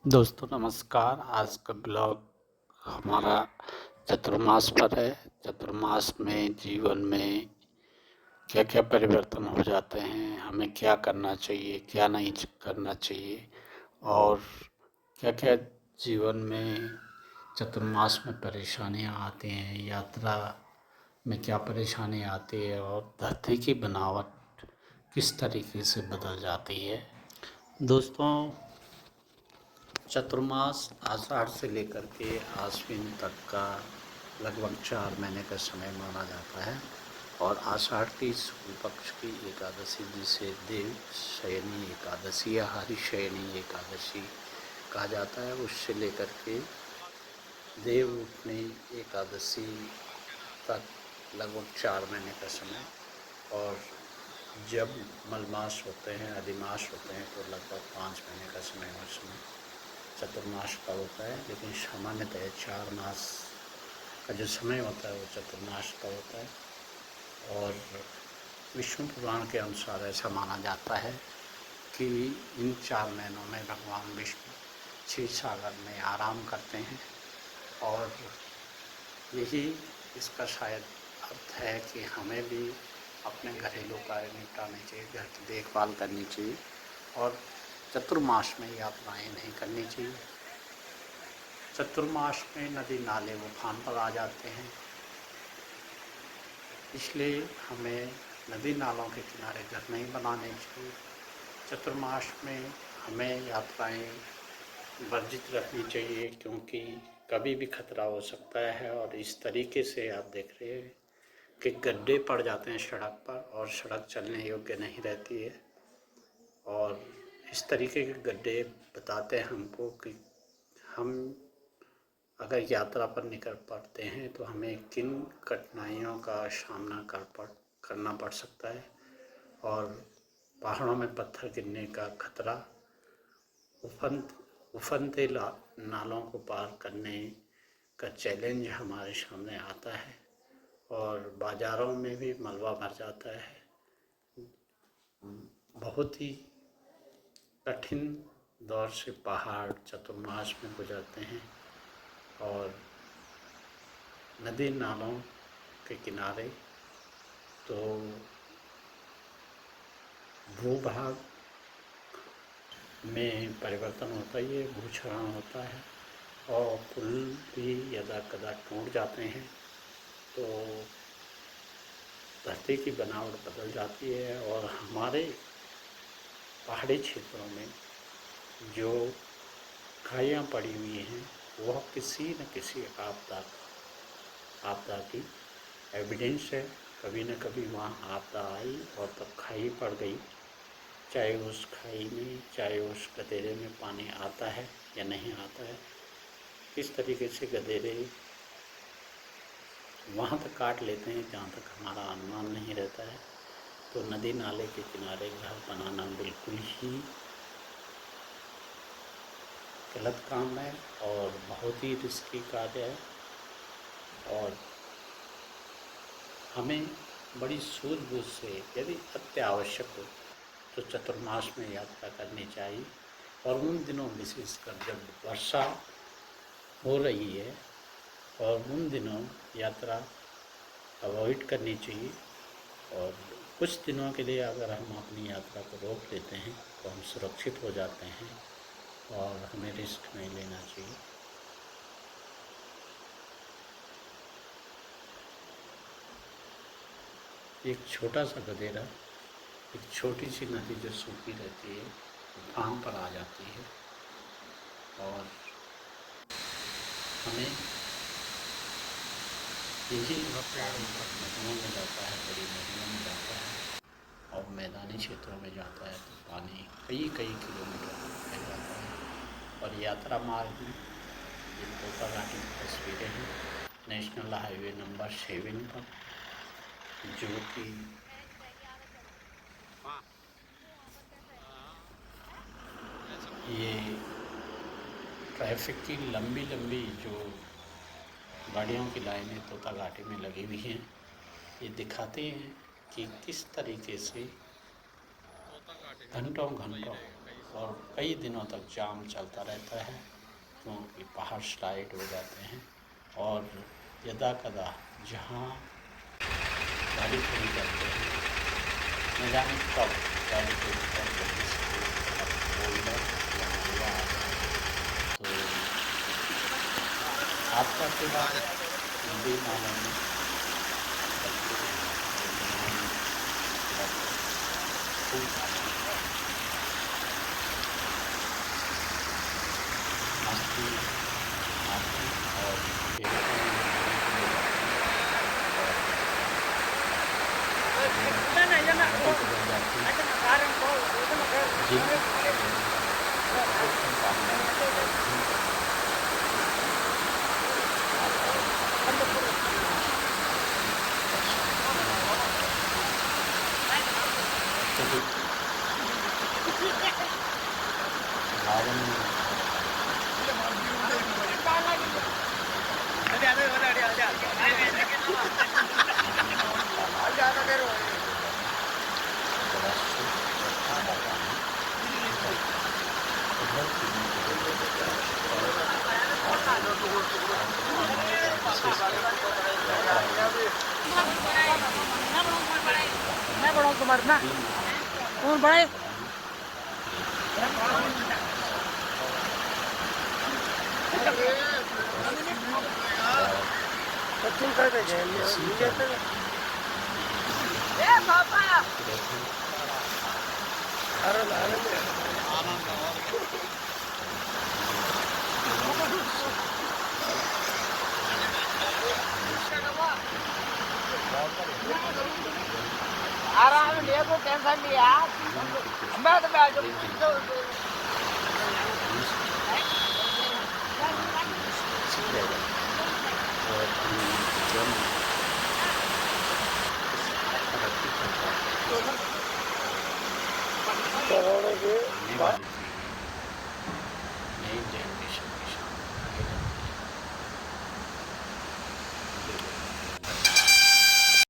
दोस्तों नमस्कार। आज का ब्लॉग हमारा चतुर्मास पर है। चतुर्मास में जीवन में क्या क्या परिवर्तन हो जाते हैं, हमें क्या करना चाहिए, क्या नहीं करना चाहिए और क्या क्या जीवन में चतुर्मास में परेशानियां आती हैं, यात्रा में क्या परेशानी आती है और धरती की बनावट किस तरीके से बदल जाती है। दोस्तों, चतुर्मास आषाढ़ से लेकर के आश्विन तक का लगभग 4 महीने का समय माना जाता है और आषाढ़ की शुक्ल पक्ष की एकादशी, जिसे देव शयनी एकादशी या हरिशयनी एकादशी कहा जाता है, उससे लेकर के देव उठनी एकादशी तक लगभग 4 महीने का समय। और जब मलमास होते हैं, अधिमास होते हैं, तो लगभग 5 महीने का समय उसमें चतुर्मास का होता है। लेकिन सामान्यतः 4 मास का जो समय होता है वो चतुर्मास का होता है। और विष्णु पुराण के अनुसार ऐसा माना जाता है कि इन 4 महीनों में भगवान विष्णु क्षीर सागर में आराम करते हैं और यही इसका शायद अर्थ है कि हमें भी अपने घरेलू कार्य निपटाने चाहिए, घर की देखभाल करनी चाहिए और चतुर्मास में यात्राएं नहीं करनी चाहिए। चतुर्मास में नदी नाले उफान पर आ जाते हैं, इसलिए हमें नदी नालों के किनारे घर नहीं बनाने चाहिए। चतुर्मास में हमें यात्राएं वर्जित रखनी चाहिए, क्योंकि कभी भी खतरा हो सकता है। और इस तरीके से आप देख रहे हैं कि गड्ढे पड़ जाते हैं सड़क पर और सड़क चलने योग्य नहीं रहती है। और इस तरीके के गड्ढे बताते हैं हमको कि हम अगर यात्रा पर निकल पड़ते हैं तो हमें किन कठिनाइयों का सामना करना पड़ सकता है। और पहाड़ों में पत्थर गिरने का खतरा, उफनते नालों को पार करने का चैलेंज हमारे सामने आता है और बाज़ारों में भी मलबा भर जाता है। बहुत ही कठिन दौर से पहाड़ चतुर्मास में गुजरते हैं और नदी नालों के किनारे तो भूभाग में परिवर्तन होता ही है, भूक्षरण होता है और पुल भी यदा कदा टूट जाते हैं तो धरती की बनावट बदल जाती है और हमारे पहाड़ी क्षेत्रों में जो खाइयाँ पड़ी हुई हैं वह किसी न किसी आपदा की एविडेंस है। कभी न कभी वहाँ आपदा आई और तब खाई पड़ गई, चाहे उस खाई में, चाहे उस गदेरे में पानी आता है या नहीं आता है। किस तरीके से गदेरे वहाँ तक काट लेते हैं जहाँ तक हमारा अनुमान नहीं रहता है। तो नदी नाले के किनारे घर बनाना बिल्कुल ही गलत काम है और बहुत ही रिस्की कार्य है। और हमें बड़ी सूझबूझ से, यदि अत्यावश्यक हो तो चतुर्मास में यात्रा करनी चाहिए। और उन दिनों विशेषकर जब वर्षा हो रही है और उन दिनों यात्रा अवॉइड करनी चाहिए। और कुछ दिनों के लिए अगर हम अपनी यात्रा को रोक लेते हैं तो हम सुरक्षित हो जाते हैं और हमें रिस्क नहीं लेना चाहिए। एक छोटा सा गदेरा, एक छोटी सी नदी जो सूखी रहती है, उफान पर आ जाती है और हमें यही नदियों में जाता है, बड़ी नदियों में जाता है और मैदानी क्षेत्रों में जाता है तो पानी कई कई किलोमीटर फैल जाता है। और यात्रा मार्ग में ये तोता घाटी की तस्वीरें हैं नेशनल हाईवे नंबर 7 पर, जो कि ये ट्रैफिक की लंबी लंबी जो गाड़ियों की लाइनें तोता घाटी में लगी हुई हैं, ये दिखाते हैं कि किस तरीके से घंटों घंटों और कई दिनों तक जाम चलता रहता है क्योंकि पहाड़ स्लाइड हो जाते हैं और यदा कदा जहाँ गाड़ी खड़ी करते हैं न जाने कब गाड़ी खड़ी करके बोल्डर या हुआ आता है। तो आपका क्या नदी नालों में मस्ती आती और मैं बड़ा कुमार ना कौन बड़ा तुम कर दे ए पापा अरे आराम ले को टेंशन नहीं यार मैं तो बैठ जाऊँ